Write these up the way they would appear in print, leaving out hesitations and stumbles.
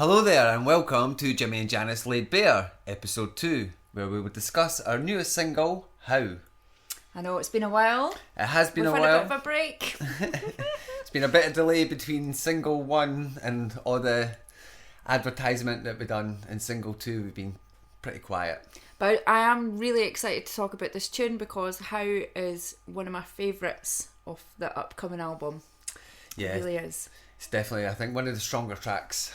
Hello there and welcome to Jimi and Janis Laid Bare, episode 2, where we will discuss our newest single, How. I know it's been a while. It has been a while. We've had a bit of a break. It's been a bit of delay between single 1 and all the advertisement that we've done in single 2. We've been pretty quiet. But I am really excited to talk about this tune because How is one of my favourites of the upcoming album. Yeah, It really is. It's definitely, I think, one of the stronger tracks.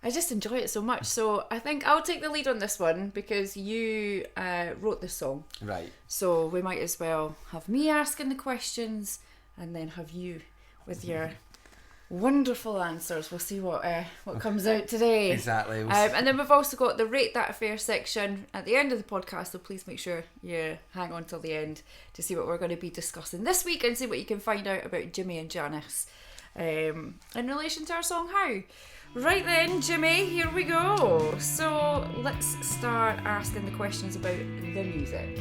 I just enjoy it so much. So I think I'll take the lead on this one because you wrote this song. Right. So we might as well have me asking the questions and then have you with your wonderful answers. We'll see what comes out today. Exactly. And then we've also got the Rate That Affair section at the end of the podcast, so please make sure you hang on till the end to see what we're going to be discussing this week and see what you can find out about Jimi and Janis in relation to our song How. Right then, Jimmy, here we go. So let's start asking the questions about the music.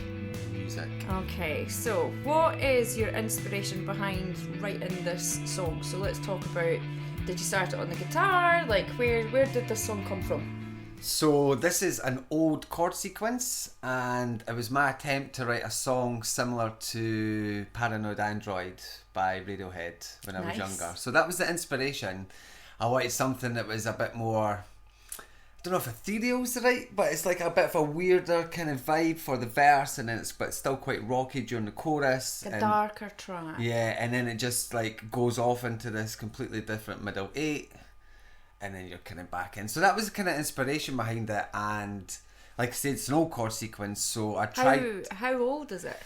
Okay, so what is your inspiration behind writing this song? So let's talk about, did you start it on the guitar? Like, where did this song come from? So this is an old chord sequence, and it was my attempt to write a song similar to Paranoid Android by Radiohead when I was younger. So that was the inspiration. I wanted something that was a bit more, I don't know if ethereal's right, but it's like a bit of a weirder kind of vibe for the verse, and then but still quite rocky during the chorus. A darker track. Yeah, and then it just like goes off into this completely different middle 8, and then you're kind of back in. So that was the kind of inspiration behind it, and like I said, it's an old chord sequence, so I tried. How old is it?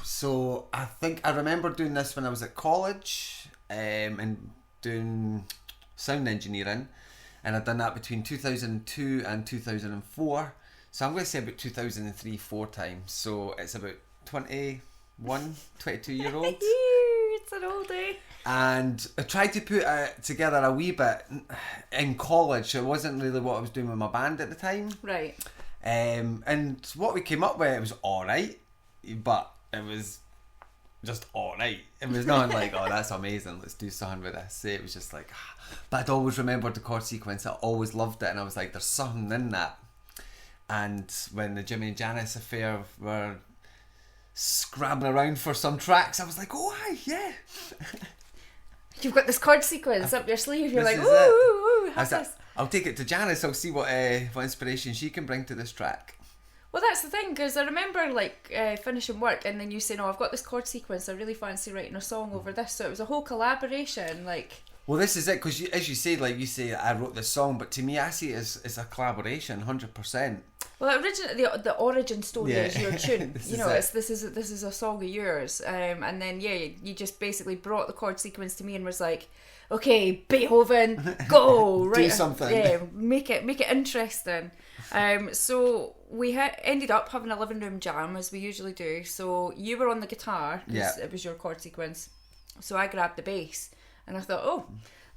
So I think I remember doing this when I was at college, and doing sound engineering, and I've done that between 2002 and 2004, so I'm going to say about 2003-4 times, so it's about 22 year old. It's an oldie. And I tried to put together a wee bit in college, so it wasn't really what I was doing with my band at the time. Right. And what we came up with, it was alright, but it was just alright. It was not like, oh, that's amazing, let's do something with this. It was just like, but I'd always remembered the chord sequence. I always loved it, and I was like, there's something in that. And when the Jimi and Janis Affair were scrabbling around for some tracks, I was like, oh, aye, yeah. You've got this chord sequence up your sleeve. You're like, ooh, how's this? I'll take it to Janice. I'll see what inspiration she can bring to this track. Well, that's the thing, because I remember finishing work and then you saying, oh, I've got this chord sequence, I really fancy writing a song over this. So it was a whole collaboration. Well, this is it, because as you say, I wrote this song, but to me, I see it as a collaboration, 100%. Well, originally the origin story is your tune. this is a song of yours, and then you just basically brought the chord sequence to me and was like, okay, Beethoven, go do something. Yeah, make it interesting. So we ended up having a living room jam as we usually do. So you were on the guitar because it was your chord sequence. So I grabbed the bass and I thought, oh,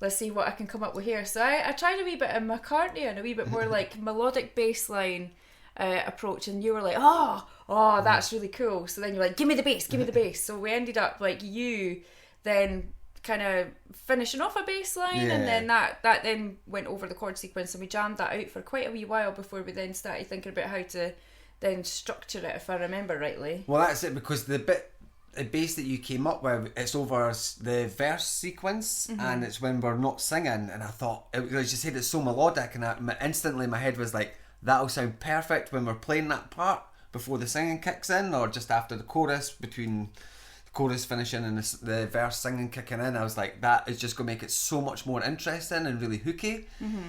let's see what I can come up with here. So I tried a wee bit of McCartney and a wee bit more like melodic bass line approach, and you were like, oh, that's really cool. So then you're like, give me the bass. So we ended up like you then kind of finishing off a bass line, and then that then went over the chord sequence, and we jammed that out for quite a wee while before we then started thinking about how to then structure it, if I remember rightly. Well, that's it, because the bass that you came up with, it's over the verse sequence, and it's when we're not singing, and I thought, as you said, it's so melodic, and instantly my head was like, that'll sound perfect when we're playing that part before the singing kicks in, or just after the chorus, between the chorus finishing and the verse singing kicking in. I was like, that is just going to make it so much more interesting and really hooky.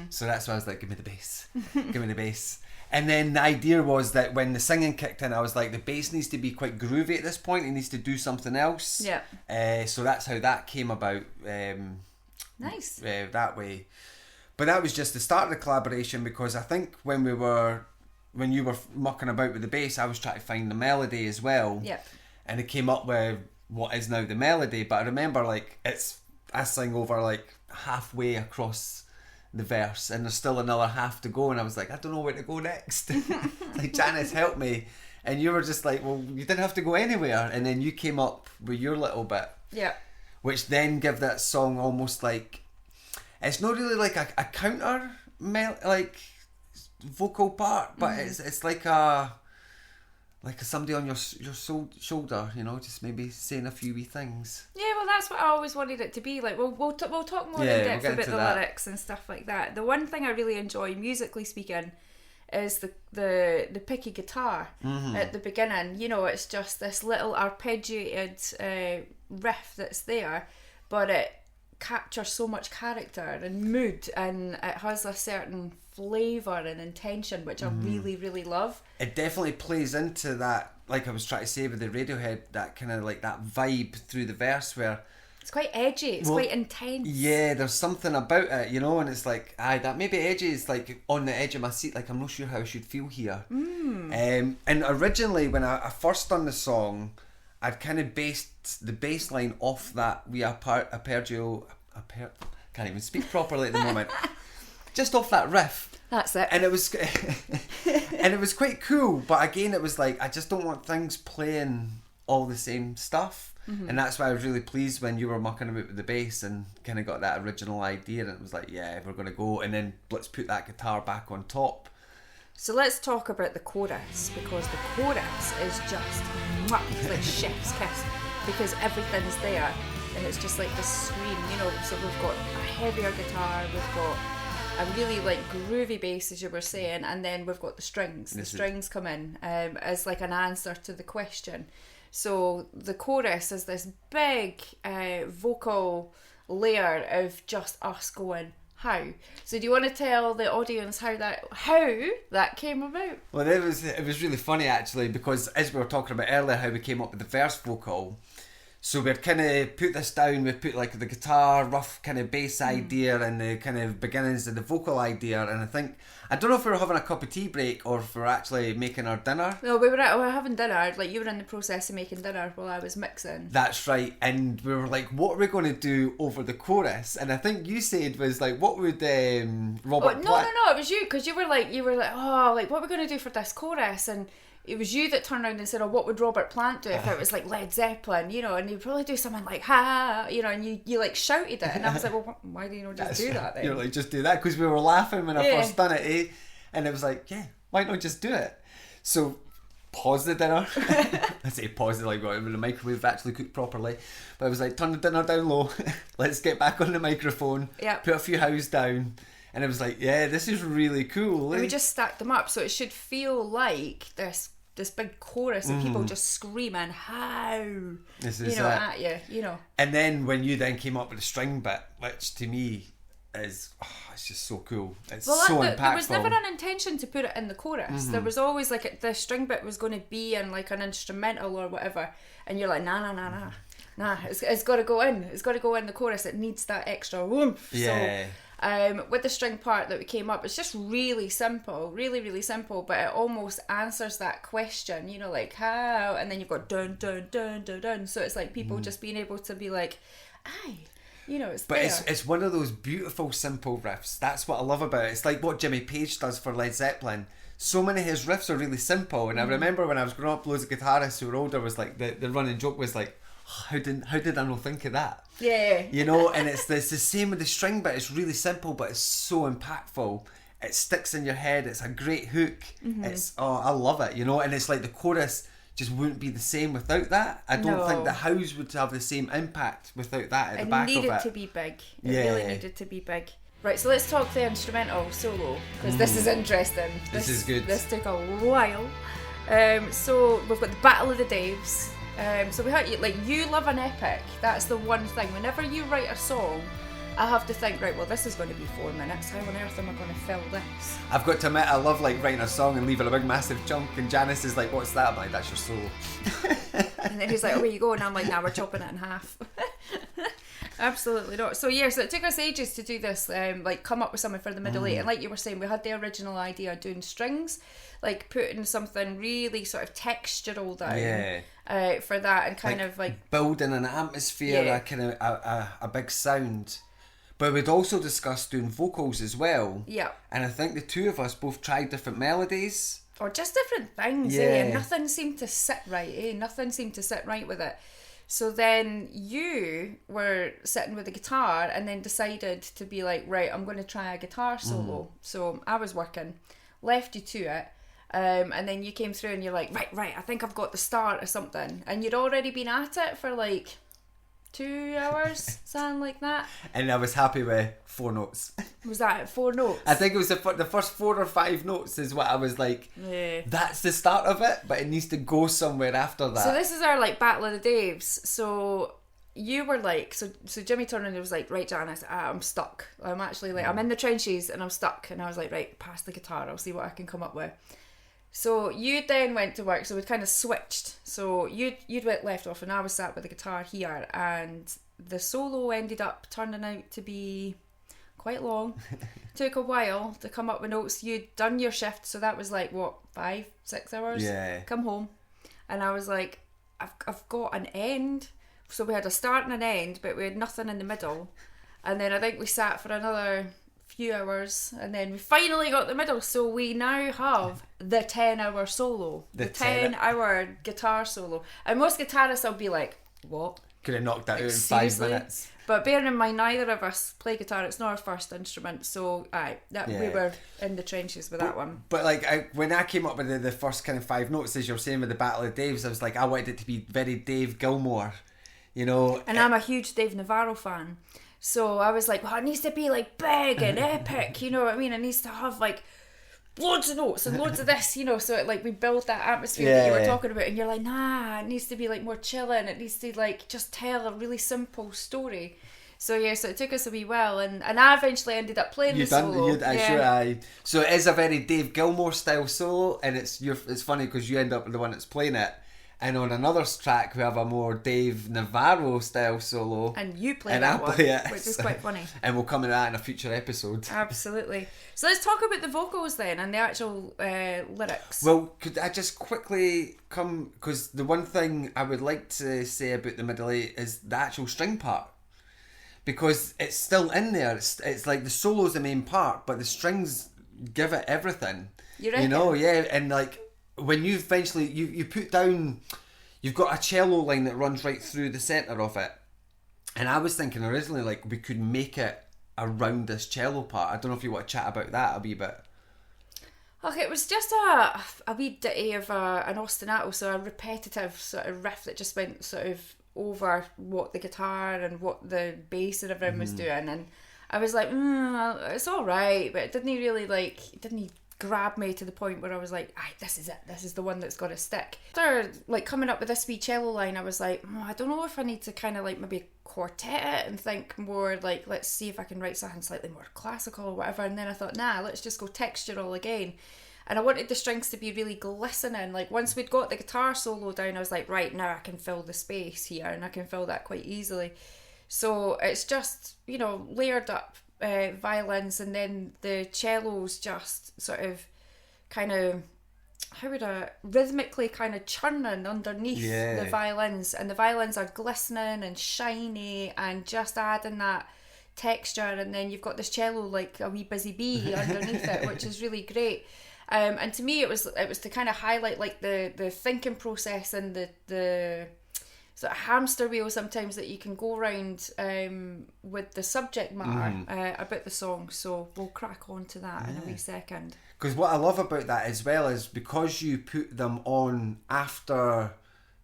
So that's why I was like, give me the bass. Give me the bass. And then the idea was that when the singing kicked in, I was like, the bass needs to be quite groovy at this point. It needs to do something else. Yeah. So that's how that came about. Nice. That way. But that was just the start of the collaboration, because I think when you were mucking about with the bass, I was trying to find the melody as well. Yeah. And it came up with what is now the melody. But I remember I sing over halfway across the verse, and there's still another half to go, and I was like, I don't know where to go next. Like, Janice, help me. And you were just like, well, you didn't have to go anywhere. And then you came up with your little bit. Yeah. Which then give that song almost like, it's not really like a counter like vocal part, but it's like a somebody on your shoulder, you know, just maybe saying a few wee things. Yeah, well, that's what I always wanted it to be. Like, we'll talk more in depth about the lyrics and stuff like that. The one thing I really enjoy, musically speaking, is the picky guitar at the beginning. You know, it's just this little arpeggiated riff that's there, but it captures so much character and mood, and it has a certain flavour and intention, which I really, really love. It definitely plays into that, like I was trying to say with the Radiohead, that kind of like that vibe through the verse where it's quite edgy, it's quite intense. Yeah, there's something about it, you know, and it's like, that maybe edgy is like on the edge of my seat, like I'm not sure how I should feel here. And originally when I first done the song, I'd kind of based the bass line off that arpeggio, can't even speak properly at the moment, just off that riff. That's it. And it was and it was quite cool, but again it was like, I just don't want things playing all the same stuff. And that's why I was really pleased when you were mucking about with the bass and kind of got that original idea, and it was like, yeah, we're going to go, and then let's put that guitar back on top. So let's talk about the chorus, because the chorus is just like chef's kiss, because everything's there and it's just like this scream, you know. So we've got a heavier guitar, we've got a really like groovy bass, as you were saying, and then we've got the strings. The strings come in as like an answer to the question. So the chorus is this big vocal layer of just us going, how? So do you want to tell the audience how that came about? Well, it was really funny actually, because as we were talking about earlier, how we came up with the verse vocal. So we'd kind of put this down, we'd put like the guitar, rough kind of bass idea and the kind of beginnings of the vocal idea, and I don't know if we were having a cup of tea break or if we were actually making our dinner. No, we were having dinner, like you were in the process of making dinner while I was mixing. That's right, and we were like, what are we going to do over the chorus? And I think you said was like, what would Robert No, it was you, because you were like, oh, like what are we going to do for this chorus? And it was you that turned around and said, oh, what would Robert Plant do if it was like Led Zeppelin, you know, and he'd probably do something like, ha, you know, and you like shouted it, and I was like, well, why do you not just do that then? You're like, just do that, because we were laughing when I first done it, eh? And it was like, yeah, why not just do it? So, pause the dinner. I say pause it like when the microwave actually cooked properly, but I was like, turn the dinner down low, let's get back on the microphone, put a few hows down. And it was like, yeah, this is really cool. And we just stacked them up, so it should feel like this big chorus of people just screaming, how, this is at you, you know. And then when you then came up with the string bit, which to me is, it's just so cool. It's so impactful. There was never an intention to put it in the chorus. There was always like the string bit was going to be in like an instrumental or whatever, and you're like, nah, it's got to go in. It's got to go in the chorus. It needs that extra oomph. Yeah. So, with the string part that we came up, it's just really simple, really, really simple, but it almost answers that question, you know, like how, and then you've got dun, dun, dun, dun, dun. So it's like people just being able to be like, aye, you know, it's there. But it's one of those beautiful, simple riffs. That's what I love about it. It's like what Jimmy Page does for Led Zeppelin. So many of his riffs are really simple, and I remember when I was growing up, loads of guitarists who were older was like, the running joke was like, how did I not think of that? Yeah. You know, and it's the same with the string bit. It's really simple, but it's so impactful. It sticks in your head. It's a great hook. It's I love it, you know, and it's like the chorus just wouldn't be the same without that. I don't think the house would have the same impact without that at the back of it. It needed to be big. It really needed to be big. Right, so let's talk the instrumental solo, because this is interesting. This is good. This took a while. So we've got the Battle of the Daves. So we had, like, you love an epic. That's the one thing. Whenever you write a song, I have to think, right, well, this is going to be 4 minutes. How on earth am I going to fill this? I've got to admit, I love like writing a song and leaving a big massive chunk, and Janice is like, what's that? I'm like, that's your solo. And then he's like, away you go, and I'm like, nah, we're chopping it in half. Absolutely not. So yeah, so it took us ages to do this, like come up with something for the middle eight. And like you were saying, we had the original idea of doing strings, like putting something really sort of textural down for that, and kind of like building an atmosphere, a kind of a big sound. But we'd also discussed doing vocals as well. Yeah. And I think the two of us both tried different melodies. Or just different things, and nothing seemed to sit right, Nothing seemed to sit right with it. So then you were sitting with the guitar and then decided to be like, right, I'm going to try a guitar solo. So I was working, left you to it. And then you came through and you're like, right, I think I've got the start or something. And you'd already been at it for like 2 hours, something like that. And I was happy with 4 notes. Was that 4 notes? I think it was the first 4 or 5 notes is what I was like, that's the start of it, but it needs to go somewhere after that. So this is our like Battle of the Daves. So you were like, so Jimmy turned and was like, right, Janice, I'm stuck. I'm actually like, I'm in the trenches and I'm stuck. And I was like, right, pass the guitar, I'll see what I can come up with. So you then went to work, so we'd kind of switched. So you'd went left off and I was sat with the guitar here, and the solo ended up turning out to be quite long. Took a while to come up with notes. You'd done your shift, so that was like, what, 5-6 hours? Yeah. Come home. And I was like, I've got an end. So we had a start and an end, but we had nothing in the middle. And then I think we sat for another few hours, and then we finally got the middle, so we now have the 10-hour solo, the 10-hour guitar solo. And most guitarists will be like, what? Could have knocked that out in Seriously? 5 minutes. But bearing in mind, neither of us play guitar, it's not our first instrument, so we were in the trenches with that one. But like when I came up with the first kind of 5 notes, as you're saying with the Battle of Daves, I was like, I wanted it to be very Dave Gilmour, you know. And I'm a huge Dave Navarro fan. So I was like, well, it needs to be like big and epic, you know what I mean? It needs to have like loads of notes and loads of this, you know, so it, like we build that atmosphere that you were talking about, and you're like, nah, it needs to be like more chilling, it needs to like just tell a really simple story. So so it took us a wee while, and I eventually ended up playing the solo. So it is a very Dave Gilmour style solo, and it's funny because you end up with the one that's playing it. And on another track, we have a more Dave Navarro style solo. And you play and that I play it, which is quite funny. And we'll come into that in a future episode. Absolutely. So let's talk about the vocals then, and the actual lyrics. Well, could I just quickly come... Because the one thing I would like to say about the middle eight is the actual string part. Because it's still in there. It's like the solo's the main part, but the strings give it everything. You reckon? You know, yeah. And like... When you eventually you put down, you've got a cello line that runs right through the centre of it, and I was thinking originally like we could make it around this cello part. I don't know if you want to chat about that a wee bit. Okay, it was just a wee ditty of an ostinato, so a repetitive sort of riff that just went sort of over what the guitar and what the bass and everything was doing, and I was like, it's all right, but it didn't grab me to the point where I was like, this is it, this is the one that's got to stick. After like coming up with this wee cello line, I was like, I don't know if I need to kind of like maybe quartet it and think more like, let's see if I can write something slightly more classical or whatever. And then I thought, let's just go textural again. And I wanted the strings to be really glistening. Like once we'd got the guitar solo down, I was like, right, now I can fill the space here, and I can fill that quite easily. So it's just, you know, layered up violins, and then the cellos just sort of kind of rhythmically kind of churning underneath the violins, and the violins are glistening and shiny and just adding that texture, and then you've got this cello like a wee busy bee underneath it, which is really great. And to me it was to kind of highlight like the thinking process and the sort of hamster wheel sometimes that you can go around with the subject matter about the song. So we'll crack on to that in a wee second. Because what I love about that as well is because you put them on after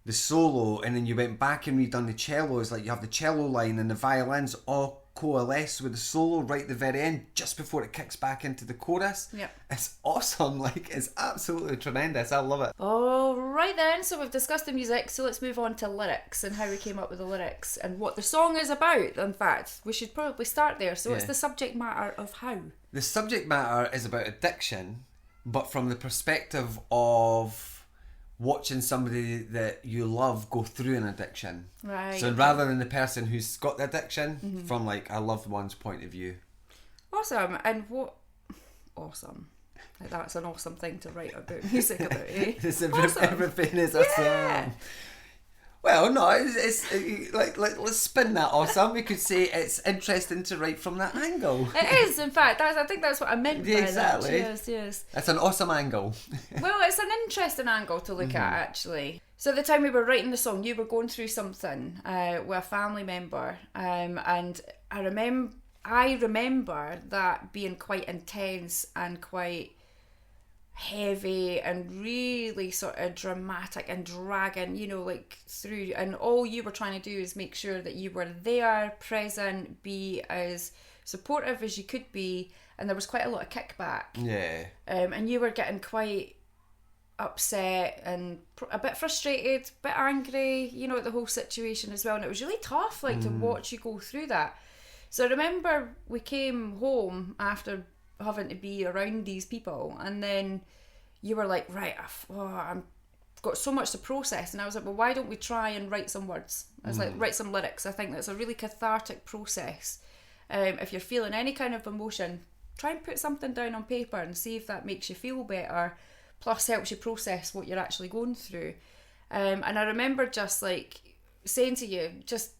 the solo and then you went back and redone the cellos, like you have the cello line and the violins all coalesce with the solo right at the very end just before it kicks back into the chorus. It's awesome, like it's absolutely tremendous. I love it. Alright then, so we've discussed the music, so let's move on to lyrics and how we came up with the lyrics and what the song is about. In fact, we should probably start there. So it's the subject matter of how? The subject matter is about addiction, but from the perspective of watching somebody that you love go through an addiction. Right. So rather than the person who's got the addiction, from like a loved one's point of view. Awesome. And what... Awesome. Like, that's an awesome thing to write about music about, eh? Everything is a song. Well, no, it's like let's spin that awesome. We could say it's interesting to write from that angle. It is, in fact. I think that's what I meant by that. Yes. It's an awesome angle. Well, it's an interesting angle to look at, actually. So at the time we were writing the song, you were going through something with a family member, and I remember that being quite intense and quite heavy and really sort of dramatic and dragging, you know, like through, and all you were trying to do is make sure that you were there, present, be as supportive as you could be, and there was quite a lot of kickback. Yeah. And you were getting quite upset and a bit frustrated, a bit angry, you know, at the whole situation as well, and it was really tough, like, to watch you go through that. So I remember we came home after having to be around these people, and then you were like, right, I've got so much to process, and I was like, well, why don't we try and write some words? I was like, write some lyrics. I think that's a really cathartic process. If you're feeling any kind of emotion, try and put something down on paper and see if that makes you feel better, plus helps you process what you're actually going through. And I remember just like saying to you, just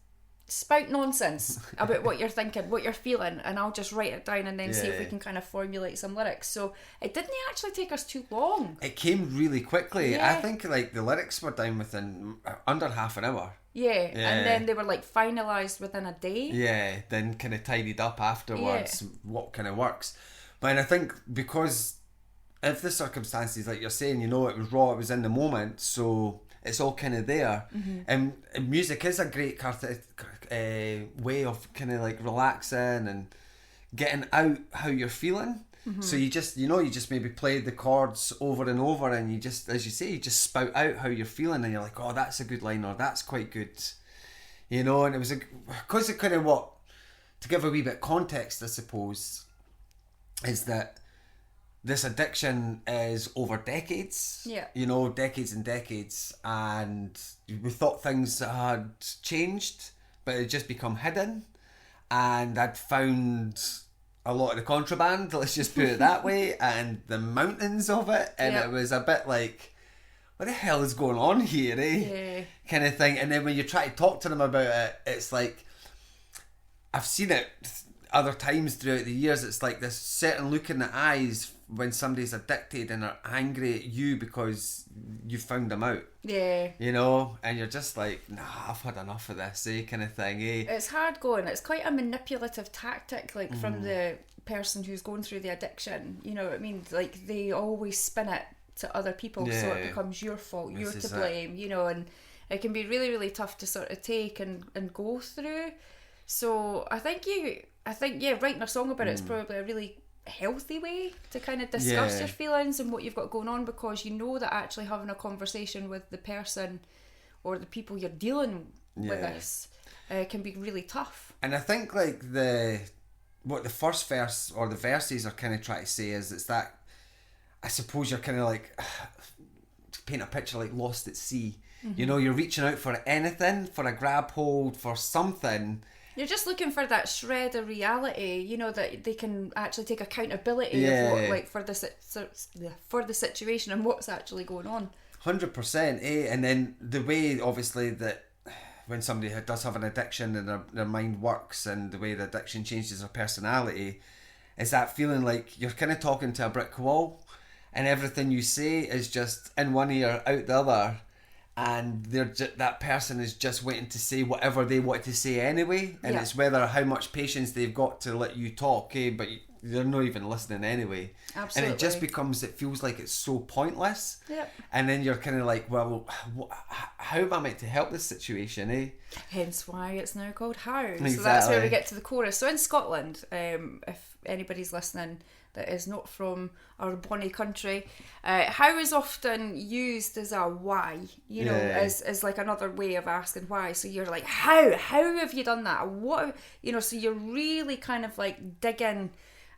spout nonsense about what you're thinking, what you're feeling, and I'll just write it down and then see if we can kind of formulate some lyrics. So it didn't actually take us too long. It came really quickly. I think like the lyrics were down within under half an hour. Yeah, and then they were like finalised within a day. Yeah, then kind of tidied up afterwards, what kind of works. But I think because of the circumstances, like you're saying, you know, it was raw, it was in the moment, so it's all kind of there. And music is a great way of kind of like relaxing and getting out how you're feeling. So you just, you know, you just maybe play the chords over and over, and you just, as you say, you just spout out how you're feeling, and you're like, oh, that's a good line, or that's quite good, you know. And it was because it kind of, what, to give a wee bit of context, I suppose, is that this addiction is over decades, you know, decades and decades, and we thought things had changed, but it just become hidden. And I'd found a lot of the contraband, let's just put it that way, and the mountains of it, and it was a bit like, what the hell is going on here, kind of thing. And then when you try to talk to them about it, it's like, I've seen it other times throughout the years, it's like this certain look in the eyes when somebody's addicted and are angry at you because you found them out. Yeah. You know, and you're just like, nah, I've had enough of this, kind of thing, It's hard going. It's quite a manipulative tactic, like, from the person who's going through the addiction. You know what I mean? Like, they always spin it to other people, so it becomes your fault, you're to blame, you know, and it can be really, really tough to sort of take and go through. So I think writing a song about it is probably a really healthy way to kind of discuss your feelings and what you've got going on, because you know that actually having a conversation with the person or the people you're dealing with this can be really tough. And I think like what the first verse or the verses are kind of trying to say is, it's that, I suppose you're kind of like, to paint a picture, like lost at sea. You know, you're reaching out for anything, for a grab hold, for something. You're just looking for that shred of reality, you know, that they can actually take accountability of what, like, for the situation and what's actually going on. 100%, And then the way, obviously, that when somebody does have an addiction and their mind works, and the way the addiction changes their personality, is that feeling like you're kind of talking to a brick wall, and everything you say is just in one ear, out the other. And that person is just waiting to say whatever they want to say anyway, and it's whether how much patience they've got to let you talk, but they're not even listening anyway. Absolutely. And it just becomes, it feels like it's so pointless. Yep. And then you're kind of like, well, how am I meant to help this situation, Hence why it's now called How. Exactly. So that's where we get to the chorus. So in Scotland, if anybody's listening that is not from our bonny country, how is often used as a why, you know, as like another way of asking why. So you're like, how have you done that? What, you know, so you're really kind of like digging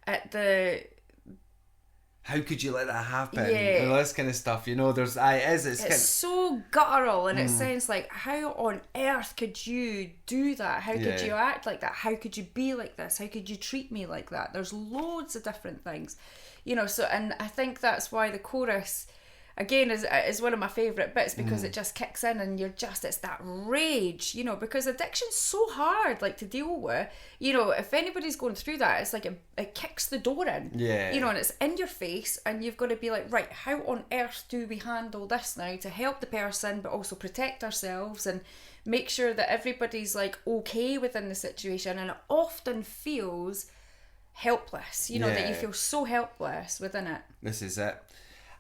at the, how could you let that happen? And all this kind of stuff, you know. There's it's so guttural, and it sounds like, how on earth could you do that? How could you act like that? How could you be like this? How could you treat me like that? There's loads of different things, you know. So, and I think that's why the chorus, again is one of my favourite bits because it just kicks in and it's that rage, you know, because addiction's so hard like to deal with. You know, if anybody's going through that, it's like it kicks the door in. Yeah. You know, and it's in your face, and you've got to be like, right, how on earth do we handle this now to help the person but also protect ourselves and make sure that everybody's like okay within the situation. And it often feels helpless, you know, that you feel so helpless within it. This is it.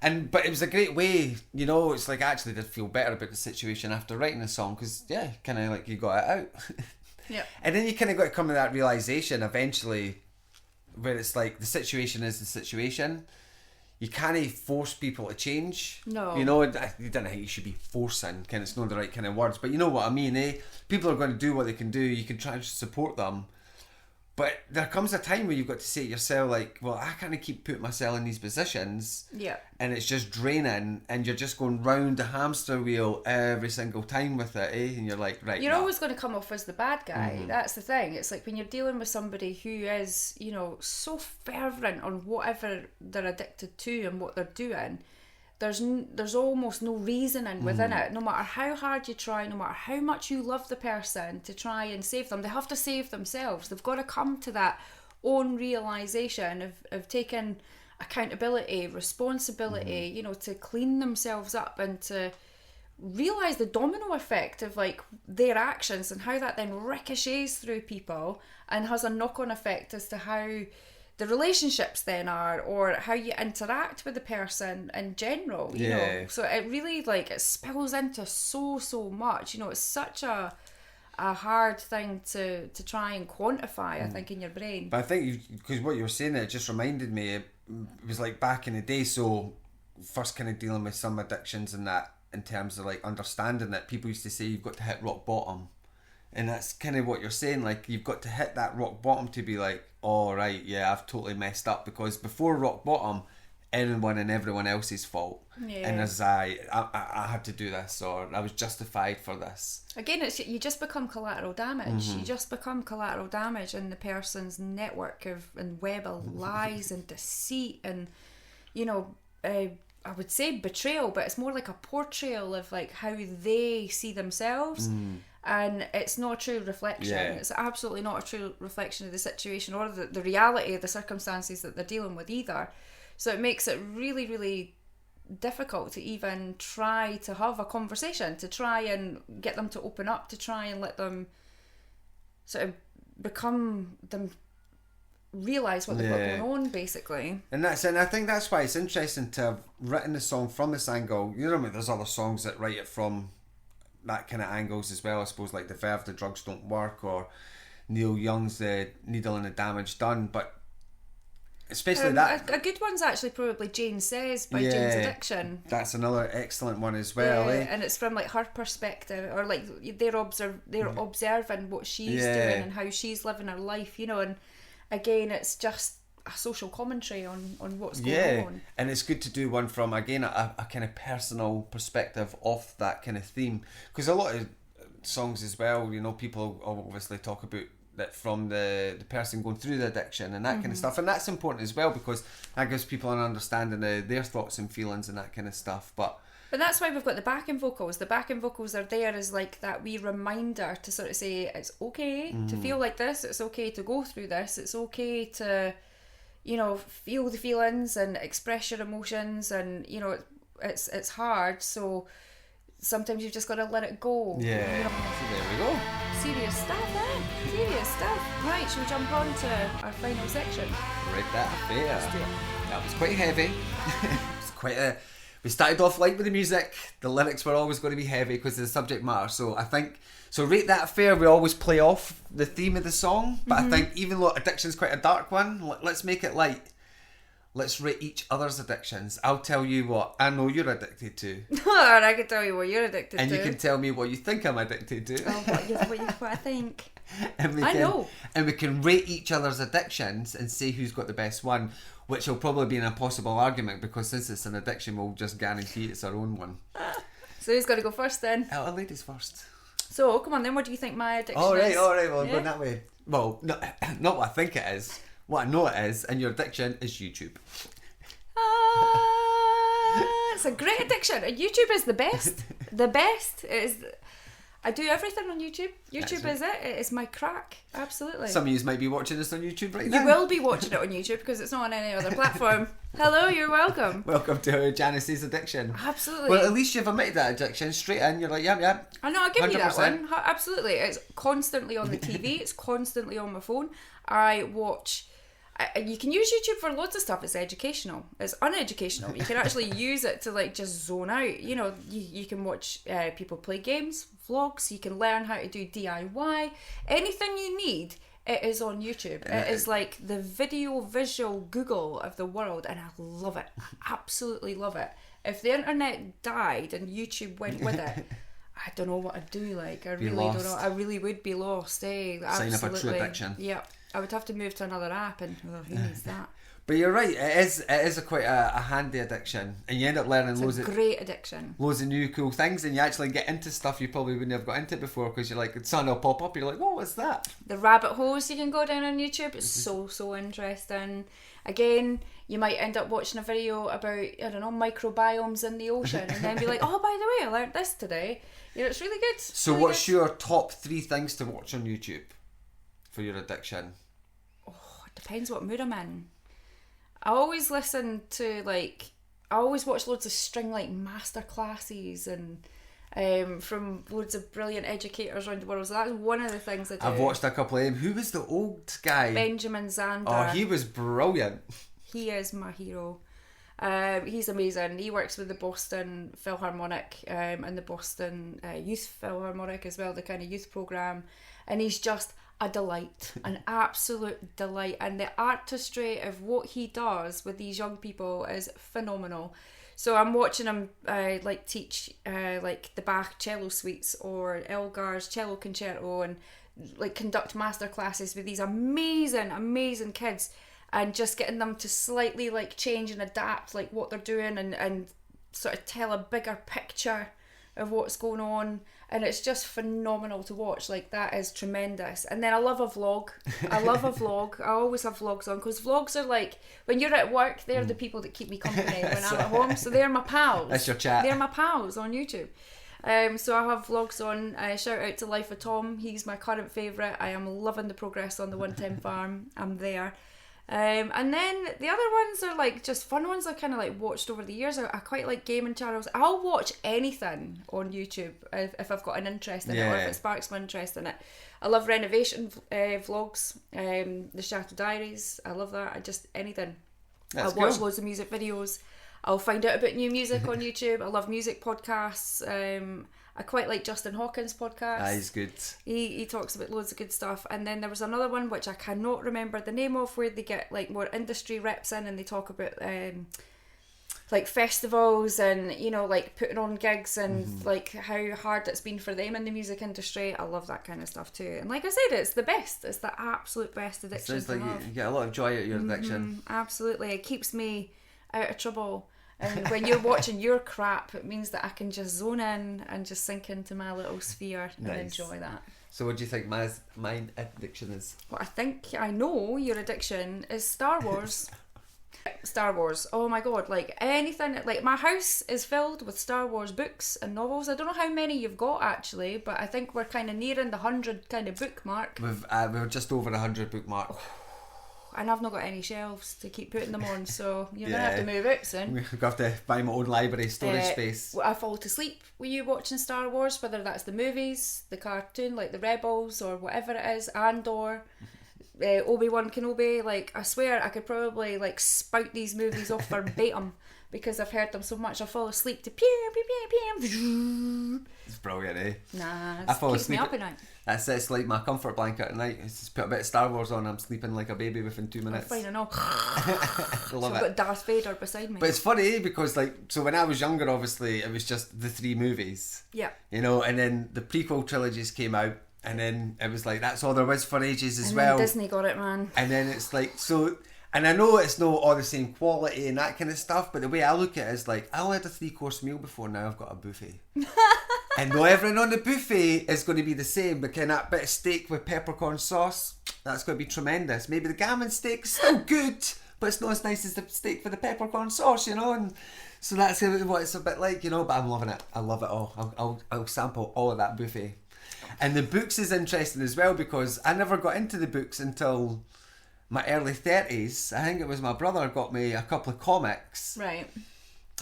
But it was a great way, you know, it's like I actually did feel better about the situation after writing the song, because kind of like you got it out. Yeah. And then you kind of got to come to that realisation eventually where it's like the situation is the situation. You can't force people to change. No. You know, you don't think you should be forcing, it's not the right kind of words, but you know what I mean, eh? People are going to do what they can do. You can try and support them. But there comes a time where you've got to say to yourself, like, well, I can't keep putting myself in these positions. Yeah. And it's just draining, and you're just going round the hamster wheel every single time with it, eh? And you're like, right. You're always going to come off as the bad guy. That's the thing. It's like when you're dealing with somebody who is, you know, so fervent on whatever they're addicted to and what they're doing. There's almost no reasoning within it. No matter how hard you try, no matter how much you love the person to try and save them, they have to save themselves. They've got to come to that own realisation of taking accountability, responsibility, you know, to clean themselves up and to realise the domino effect of like their actions and how that then ricochets through people and has a knock-on effect as to how the relationships then are, or how you interact with the person in general, you know. So it really like it spills into so much, you know. It's such a hard thing to try and quantify, I think, in your brain. But I think because what you were saying, it just reminded me, it was like back in the day, so first kind of dealing with some addictions and that, in terms of like understanding that people used to say you've got to hit rock bottom. And that's kind of what you're saying, like you've got to hit that rock bottom to be like, oh right, yeah, I've totally messed up, because before rock bottom, anyone and everyone else's fault. Yeah. And as I had to do this, or I was justified for this. Again, it's you just become collateral damage. You just become collateral damage in the person's network and web of lies and deceit and, you know, I would say betrayal, but it's more like a portrayal of like how they see themselves. And it's not a true reflection. It's absolutely not a true reflection of the situation or the reality of the circumstances that they're dealing with either. So it makes it really, really difficult to even try to have a conversation, to try and get them to open up, to try and let them sort of become them, realise what they've got going on, basically. And I think that's why it's interesting to have written the song from this angle. You know, there's other songs that write it from that kind of angles as well, I suppose, like The Verve, The Drugs Don't Work, or Neil Young's The Needle and the Damage Done, but especially that... A good one's actually probably Jane Says by Jane's Addiction. That's another excellent one as well, and it's from like her perspective, or like they're observing what she's doing and how she's living her life, you know, and again, it's just a social commentary on what's going on. And it's good to do one from, again, a kind of personal perspective of that kind of theme, because a lot of songs as well, you know, people obviously talk about that from the person going through the addiction and that kind of stuff, and that's important as well, because that gives people an understanding of their thoughts and feelings and that kind of stuff. But that's why we've got the backing vocals. The backing vocals are there as like that wee reminder to sort of say it's okay to feel like this, it's okay to go through this, it's okay to, you know, feel the feelings and express your emotions, and you know, it's hard, so sometimes you've just got to let it go. You know? So there we go. Serious stuff, eh? Serious stuff. Right, shall we jump on to our final section? Rate That Affair. Let's do it. That was quite heavy. It's quite we started off light with the music. The lyrics were always going to be heavy because of the subject matter. So I think, Rate That Affair, we always play off the theme of the song. But I think even though addiction's quite a dark one, let's make it light. Let's rate each other's addictions. I'll tell you what I know you're addicted to. And I can tell you what you're addicted to. And you can tell me what you think I'm addicted to. Oh, what I think. I know. And we can rate each other's addictions and see who's got the best one, which will probably be an impossible argument, because since it's an addiction, we'll just guarantee it's our own one. So who's got to go first then? Our ladies first. So, come on then, what do you think my addiction is? All right, well, I'm going that way. Well, not what I think it is. What I know it is, and your addiction is YouTube. It's a great addiction. And YouTube is the best. The best. It is. I do everything on YouTube. YouTube is it. It is my crack. Absolutely. Some of you might be watching this on YouTube right now. You will be watching it on YouTube because it's not on any other platform. Hello, you're welcome. Welcome to Janice's addiction. Absolutely. Well, at least you've admitted that addiction straight in. You're like, yeah. I know, I'll give 100%. You that 100%. one. Absolutely. It's constantly on the TV. It's constantly on my phone. I watch... You can use YouTube for loads of stuff. It's educational. It's uneducational. You can actually use it to like just zone out. You know, you can watch people play games, vlogs. You can learn how to do DIY. Anything you need, it is on YouTube. It is like the visual Google of the world, and I love it. I absolutely love it. If the internet died and YouTube went with it, I don't know what I'd do. Like, I really don't know. I really would be lost. Sign up a true addiction. Yeah. I would have to move to another app, and who needs that? But you're right, it is quite a handy addiction, and you end up learning great addiction. Loads of new cool things, and you actually get into stuff you probably wouldn't have got into before because you're like, something will pop up, you're like, oh, what's that? The rabbit holes you can go down on YouTube is so interesting. Again, you might end up watching a video about, I don't know, microbiomes in the ocean, and then be like, oh, by the way, I learned this today. You know, it's really good. So really what's good. your top 3 things to watch on YouTube for your addiction? Oh, it depends what mood I'm in. I always listen to I always watch loads of string master classes and from loads of brilliant educators around the world. So that's one of the things I do. I've watched a couple of them. Who was the old guy? Benjamin Zander. Oh, he was brilliant. He is my hero. He's amazing. He works with the Boston Philharmonic and the Boston Youth Philharmonic as well, the kind of youth programme. And he's just a delight, an absolute delight. And the artistry of what he does with these young people is phenomenal. So I'm watching him teach the Bach cello suites or Elgar's cello concerto, and conduct master classes with these amazing kids, and just getting them to slightly change and adapt what they're doing, and sort of tell a bigger picture of what's going on. And it's just phenomenal to watch. That is tremendous. And then I love a vlog. I always have vlogs on, because vlogs are when you're at work, they're the people that keep me company when I'm at home. So they're my pals. That's your chat. They're my pals on YouTube. So I have vlogs on. Shout out to Life of Tom. He's my current favourite. I am loving the progress on the 110 farm. I'm there. And then the other ones are just fun ones I kind of watched over the years. I quite like gaming channels. I'll watch anything on YouTube if I've got an interest in it, or if it sparks my interest in it. I love renovation vlogs, the Shadow Diaries. I love that. Anything. I'll watch loads of music videos. I'll find out about new music on YouTube. I love music podcasts. I quite like Justin Hawkins' podcast. He's good. He talks about loads of good stuff. And then there was another one which I cannot remember the name of, where they get more industry reps in, and they talk about festivals and putting on gigs and how hard it's been for them in the music industry. I love that kind of stuff too. And like I said, it's the best. It's the absolute best addiction. It sounds like you get a lot of joy out of your addiction. Absolutely. It keeps me out of trouble. And when you're watching your crap, it means that I can just zone in and just sink into my little sphere and enjoy that. So what do you think my addiction is? Well, I think I know your addiction is Star Wars. Star Wars. Oh my god, anything, my house is filled with Star Wars books and novels. I don't know how many you've got actually, but I think we're kind of nearing the 100 kind of book mark. We're just over 100 book mark. And I've not got any shelves to keep putting them on, so you're going to have to move out soon. We're going to have to buy my own library, storage space. I fall to sleep with you watching Star Wars, whether that's the movies, the cartoon, the Rebels, or whatever it is, Andor, Obi-Wan Kenobi. I swear I could probably spout these movies off verbatim, because I've heard them so much. I fall asleep to pew, pew, pew, pew. It's brilliant, eh? Nah, I fall keeps asleep me up at night. It's like my comfort blanket at night. It's just put a bit of Star Wars on, I'm sleeping like a baby within 2 minutes. Fine, I know. Love so I've got Darth Vader beside me. But it's funny, because so when I was younger, obviously it was just the 3 movies. Yeah. And then the prequel trilogies came out, and then it was that's all there was for ages as well. And Disney got it, man. And then it's so. And I know it's not all the same quality and that kind of stuff, but the way I look at it is I only had a 3-course meal before, now I've got a buffet. And not everything on the buffet is going to be the same, but that bit of steak with peppercorn sauce, that's going to be tremendous. Maybe the gammon steak's still good, but it's not as nice as the steak for the peppercorn sauce, you know. And so that's what it's a bit like, you know. But I'm loving it. I love it all. I'll sample all of that buffet. And the books is interesting as well because I never got into the books until my early 30s. I think it was my brother got me a couple of comics. Right.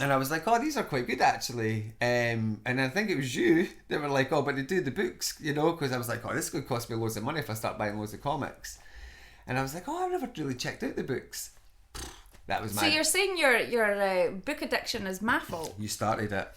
And I was like, oh, these are quite good actually. And I think it was you that were like, oh, but they do the books, you know, because I was like, oh, this is going to cost me loads of money if I start buying loads of comics. And I was like, oh, I've never really checked out the books. That was my... So you're saying your book addiction is my fault? You started it.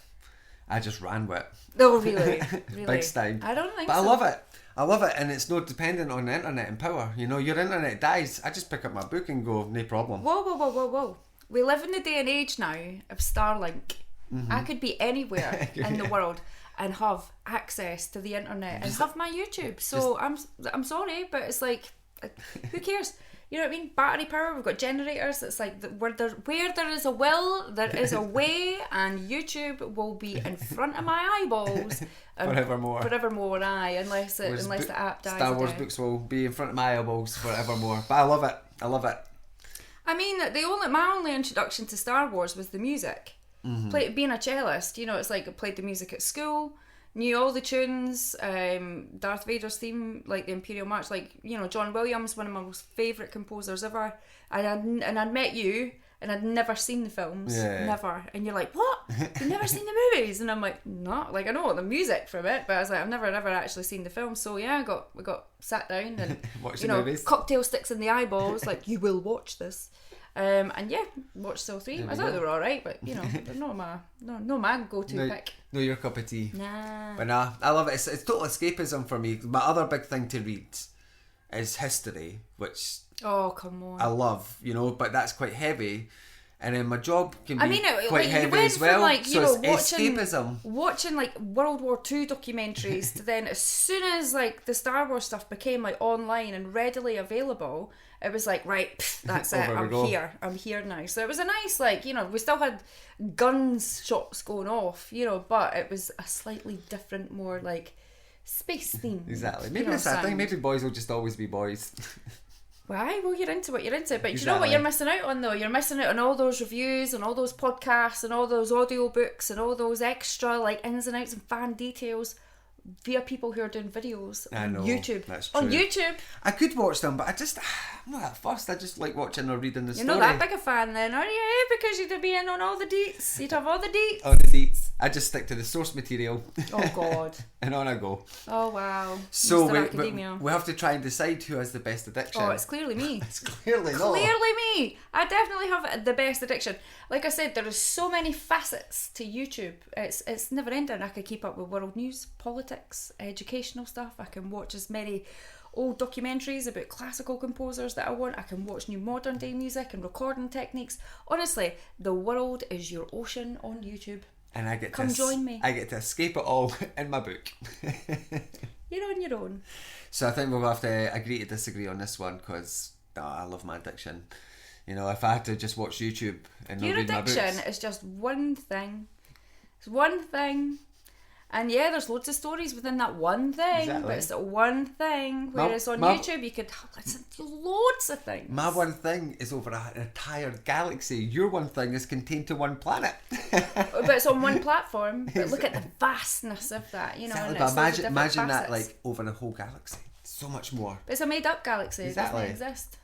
I just ran with it. Oh, really? Really? Big time. I don't think but so. I love it. I love it, and it's not dependent on the internet and power. You know, your internet dies. I just pick up my book and go, no problem. Whoa. We live in the day and age now of Starlink. Mm-hmm. I could be anywhere in the world and have access to the internet and have my YouTube. So I'm sorry, but it's like, who cares? You know what I mean? Battery power, we've got generators. It's like where there is a will, there is a way, and YouTube will be in front of my eyeballs forevermore. Forevermore, aye, unless the app dies. Star Wars books will be in front of my eyeballs forevermore. But I love it. I love it. I mean, my only introduction to Star Wars was the music. Mm-hmm. Being a cellist, you know, it's like I played the music at school. Knew all the tunes, Darth Vader's theme, like the Imperial March, like, you know, John Williams, one of my most favourite composers ever. And I'd met you, and I'd never seen the films, never. And you're like, what? You've never seen the movies? And I'm like, no, like I know the music from it, but I was like, I've never actually seen the film. So yeah, we got sat down and watch you the know, movies. Cocktail sticks in the eyeballs, like you will watch this. And yeah, watched all three. I thought they were alright, but you know, they're not my go-to pick. No, your cup of tea. Nah. But nah, I love it. It's total escapism for me. My other big thing to read is history, which come on, I love, you know, but that's quite heavy. And then my job can be quite like, heavy as well. From, like, so it's escapism. Watching like World War II documentaries to then as soon as like the Star Wars stuff became like online and readily available, it was like, right, that's it. I'm here now. So it was a nice, like, you know, we still had guns shots going off, you know, but it was a slightly different, more like space theme. Exactly. Maybe it's that thing. Maybe boys will just always be boys. Why? Well, you're into what you're into. But you know what you're missing out on, though? You're missing out on all those reviews and all those podcasts and all those audio books and all those extra, like, ins and outs and fan details via people who are doing videos on YouTube. That's true. On YouTube. I could watch them, but I'm not that fussed. I just like watching or reading the story. You're not that big a fan then, are you? Because you'd be in on all the deets. You'd have all the deets. All the deets. I just stick to the source material. Oh, God. And on I go. Oh, wow. So we have to try and decide who has the best addiction. Oh, it's clearly me. It's clearly not. Clearly me. I definitely have the best addiction. Like I said, there are so many facets to YouTube. It's never ending. I could keep up with world news, politics, educational stuff. I can watch as many old documentaries about classical composers that I want. I can watch new modern day music and recording techniques. Honestly, the world is your ocean on YouTube. And I get Come join me. I get to escape it all in my book. You're on your own. So I think we'll have to agree to disagree on this one because I love my addiction. You know, if I had to just watch YouTube and not read my books. Your addiction is just one thing. It's one thing. And yeah, there's loads of stories within that one thing, but it's one thing. Whereas on YouTube, you could listen to loads of things. My one thing is over an entire galaxy. Your one thing is contained to one planet. But it's on one platform. But look at the vastness of that, you know. Exactly. And but imagine that like over the whole galaxy. So much more. But it's a made-up galaxy. Exactly. It doesn't exist.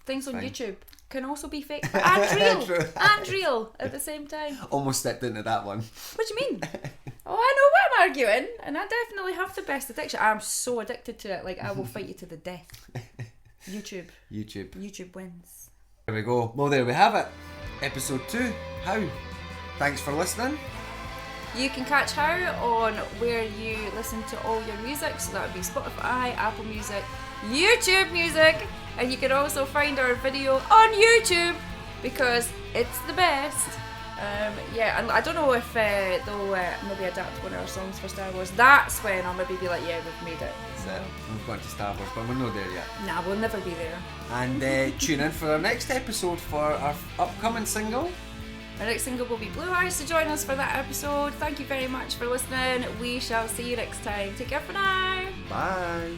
Things on YouTube can also be fake and real. And real at the same time. Almost stepped into that one. What do you mean? Oh, I know what I'm arguing, and I definitely have the best addiction. I'm so addicted to it, like I will fight you to the death. YouTube wins. There we go. Well, there we have it. Episode 2. How? Thanks for listening. You can catch How on where you listen to all your music, so that would be Spotify, Apple Music, YouTube Music, and you can also find our video on YouTube because it's the best. And I don't know if they'll maybe adapt one of our songs for Star Wars. That's when I'll maybe be like, yeah, we've made it. So we've gone to Star Wars, but we're not there yet. Nah, we'll never be there. And tune in for our next episode for our upcoming single. Our next single will be Blue Eyes, so join us for that episode. Thank you very much for listening. We shall see you next time. Take care for now. Bye.